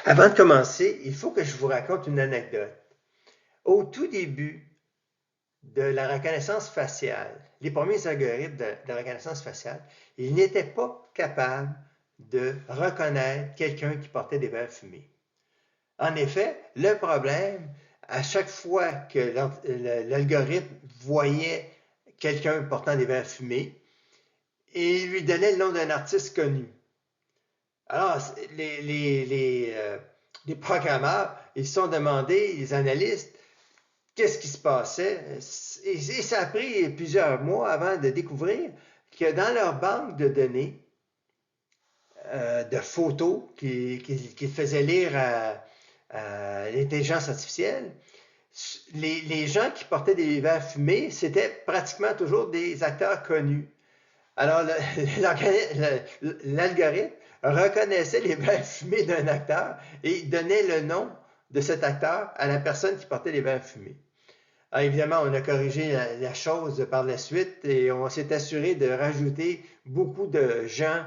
Avant de commencer, il faut que je vous raconte une anecdote. Au tout début de la reconnaissance faciale, les premiers algorithmes de reconnaissance faciale, ils n'étaient pas capables de reconnaître quelqu'un qui portait des verres fumés. En effet, le problème, à chaque fois que l'algorithme voyait quelqu'un portant des verres fumés, il lui donnait le nom d'un artiste connu. Alors, les programmeurs, ils se sont demandé, les analystes, qu'est-ce qui se passait. Et ça a pris plusieurs mois avant de découvrir que dans leur banque de données, de photos qu'ils faisaient lire à l'intelligence artificielle, les gens qui portaient des verres fumés, c'était pratiquement toujours des acteurs connus. Alors, l'algorithme reconnaissait les verres fumés d'un acteur et donnait le nom de cet acteur à la personne qui portait les verres fumés. Alors, évidemment, on a corrigé la chose par la suite et on s'est assuré de rajouter beaucoup de gens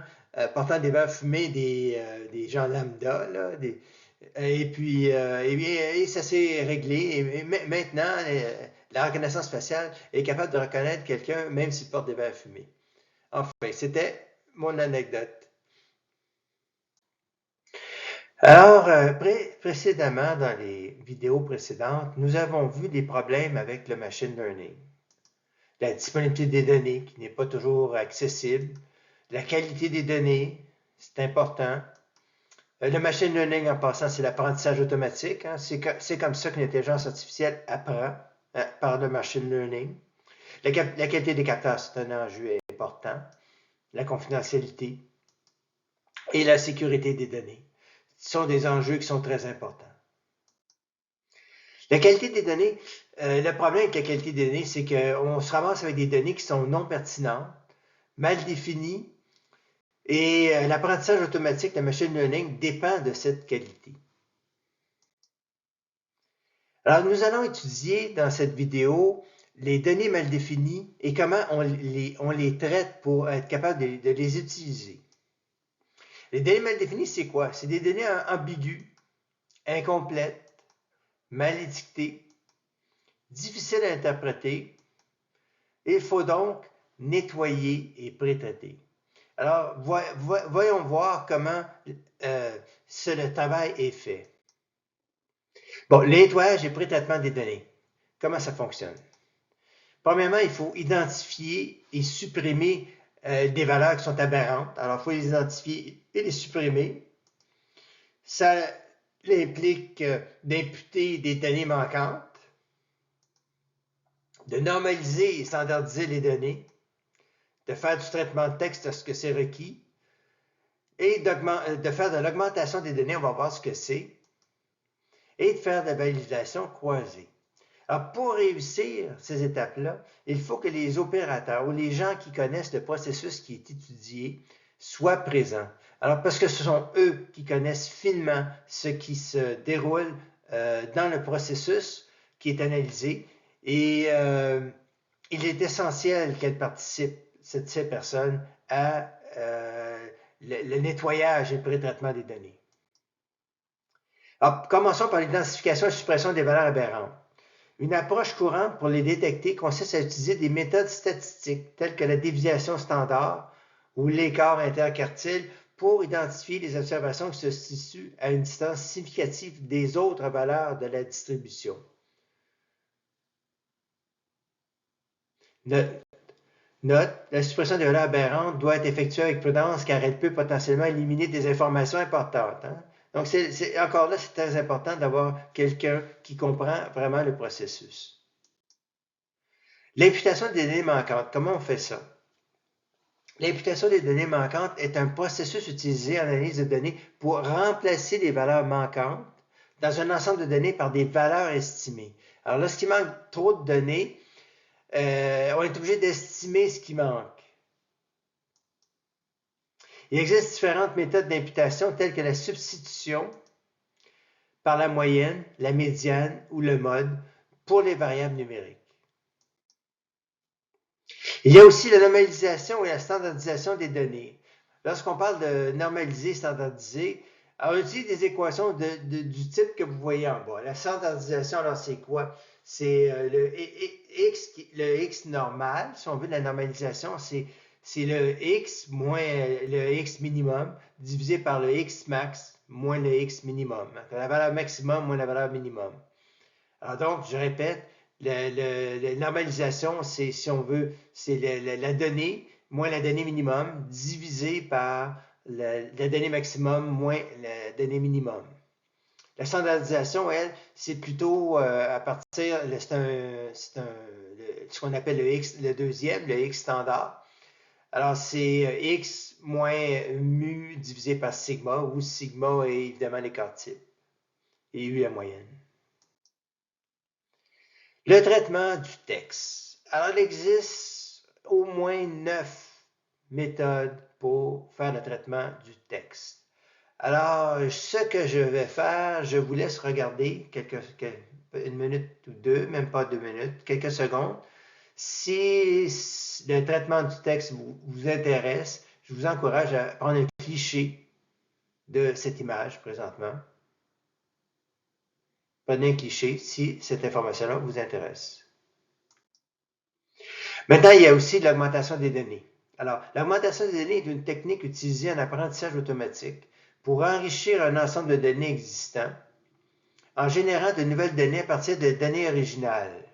portant des verres fumés, des gens lambda, là, et puis et ça s'est réglé. Et maintenant, la reconnaissance faciale est capable de reconnaître quelqu'un même s'il porte des verres fumés. Enfin, c'était mon anecdote. Alors, précédemment, dans les vidéos précédentes, nous avons vu des problèmes avec le machine learning. La disponibilité des données qui n'est pas toujours accessible, la qualité des données, c'est important. Le machine learning, en passant, c'est l'apprentissage automatique. Hein. C'est comme ça que l'intelligence artificielle apprend par le machine learning. La qualité des capteurs, c'est un enjeu important. La confidentialité et la sécurité des données sont des enjeux qui sont très importants. La qualité des données, le problème avec la qualité des données, c'est qu'on se ramasse avec des données qui sont non pertinentes, mal définies, et l'apprentissage automatique, le machine learning, dépend de cette qualité. Alors, nous allons étudier dans cette vidéo les données mal définies et comment on les traite pour être capable de les utiliser. Les données mal définies, c'est quoi? C'est des données ambiguës, incomplètes, mal étiquetées, difficiles à interpréter. Il faut donc nettoyer et pré-traiter. Alors, voyons voir comment le travail est fait. Bon, le nettoyage et pré-traitement des données. Comment ça fonctionne? Premièrement, il faut identifier et supprimer des valeurs qui sont aberrantes. Alors, il faut les identifier et les supprimer. Ça implique d'imputer des données manquantes, de normaliser et standardiser les données, de faire du traitement de texte lorsque c'est requis, et de faire de l'augmentation des données, on va voir ce que c'est, et de faire de la validation croisée. Alors, pour réussir ces étapes-là, il faut que les opérateurs ou les gens qui connaissent le processus qui est étudié soient présents. Alors, parce que ce sont eux qui connaissent finement ce qui se déroule dans le processus qui est analysé et il est essentiel qu'elles participent, ces personnes, à le nettoyage et le pré-traitement des données. Alors, commençons par l'identification et la suppression des valeurs aberrantes. Une approche courante pour les détecter consiste à utiliser des méthodes statistiques telles que la déviation standard ou l'écart interquartile pour identifier les observations qui se situent à une distance significative des autres valeurs de la distribution. Note, la suppression des valeurs aberrantes doit être effectuée avec prudence car elle peut potentiellement éliminer des informations importantes. Hein? Donc, encore là, c'est très important d'avoir quelqu'un qui comprend vraiment le processus. L'imputation des données manquantes, comment on fait ça? L'imputation des données manquantes est un processus utilisé en analyse de données pour remplacer les valeurs manquantes dans un ensemble de données par des valeurs estimées. Alors, lorsqu'il manque trop de données, on est obligé d'estimer ce qui manque. Il existe différentes méthodes d'imputation telles que la substitution par la moyenne, la médiane ou le mode pour les variables numériques. Il y a aussi la normalisation et la standardisation des données. Lorsqu'on parle de normaliser, standardiser, Alors, on utilise des équations du type que vous voyez en bas. La standardisation, alors, c'est quoi? C'est le x normal. Si on veut de la normalisation, c'est le x moins le x minimum divisé par le x max moins le x minimum. La valeur maximum moins la valeur minimum. Alors donc, je répète, la normalisation, c'est, si on veut, c'est la donnée moins la donnée minimum divisé par la donnée maximum moins la donnée minimum. La standardisation, elle, c'est plutôt à partir, ce qu'on appelle le deuxième, le x standard. Alors, c'est x moins mu divisé par sigma, où sigma est évidemment l'écart type et u la moyenne. Le traitement du texte. Alors, il existe au moins 9 méthodes pour faire le traitement du texte. Alors, ce que je vais faire, je vous laisse regarder une minute ou deux, même pas 2 minutes, quelques secondes. Si le traitement du texte vous intéresse, je vous encourage à prendre un cliché de cette image présentement. Prenez un cliché si cette information-là vous intéresse. Maintenant, il y a aussi l'augmentation des données. Alors, l'augmentation des données est une technique utilisée en apprentissage automatique pour enrichir un ensemble de données existants en générant de nouvelles données à partir de données originales.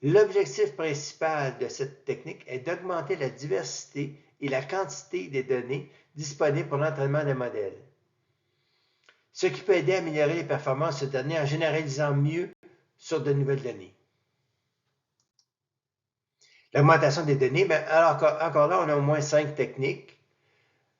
L'objectif principal de cette technique est d'augmenter la diversité et la quantité des données disponibles pour l'entraînement des modèles, ce qui peut aider à améliorer les performances de données en généralisant mieux sur de nouvelles données. L'augmentation des données, bien, alors encore là, on a au moins 5 techniques.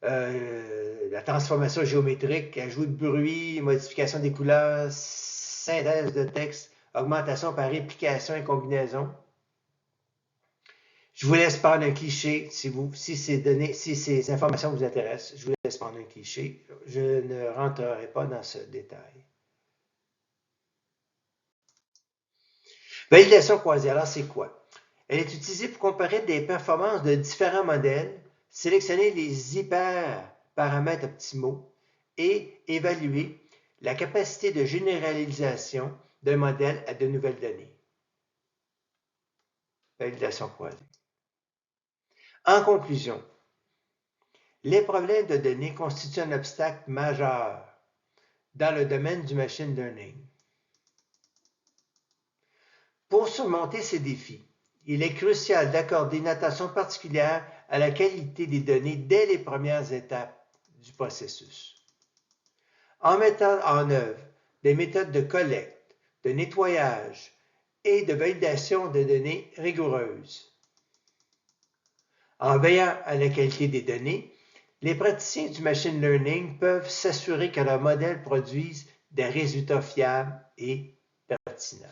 La transformation géométrique, ajout de bruit, modification des couleurs, synthèse de texte, augmentation par réplication et combinaison. Je vous laisse prendre un cliché si ces informations vous intéressent. Je vous laisse prendre un cliché. Je ne rentrerai pas dans ce détail. Validation croisée, alors c'est quoi? Elle est utilisée pour comparer des performances de différents modèles, sélectionner les hyperparamètres optimaux et évaluer la capacité de généralisation d'un modèle à de nouvelles données. Validation croisée. En conclusion, les problèmes de données constituent un obstacle majeur dans le domaine du machine learning. Pour surmonter ces défis, il est crucial d'accorder une attention particulière à la qualité des données dès les premières étapes du processus. En mettant en œuvre des méthodes de collecte, de nettoyage et de validation de données rigoureuses. En veillant à la qualité des données, les praticiens du machine learning peuvent s'assurer que leurs modèles produisent des résultats fiables et pertinents.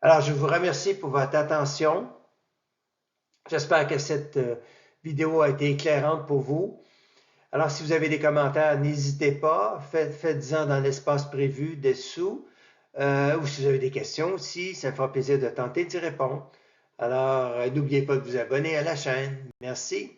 Alors, je vous remercie pour votre attention. J'espère que cette vidéo a été éclairante pour vous. Alors, si vous avez des commentaires, n'hésitez pas, faites-en dans l'espace prévu dessous. Ou si vous avez des questions aussi, ça me fera plaisir de tenter d'y répondre. Alors, n'oubliez pas de vous abonner à la chaîne. Merci.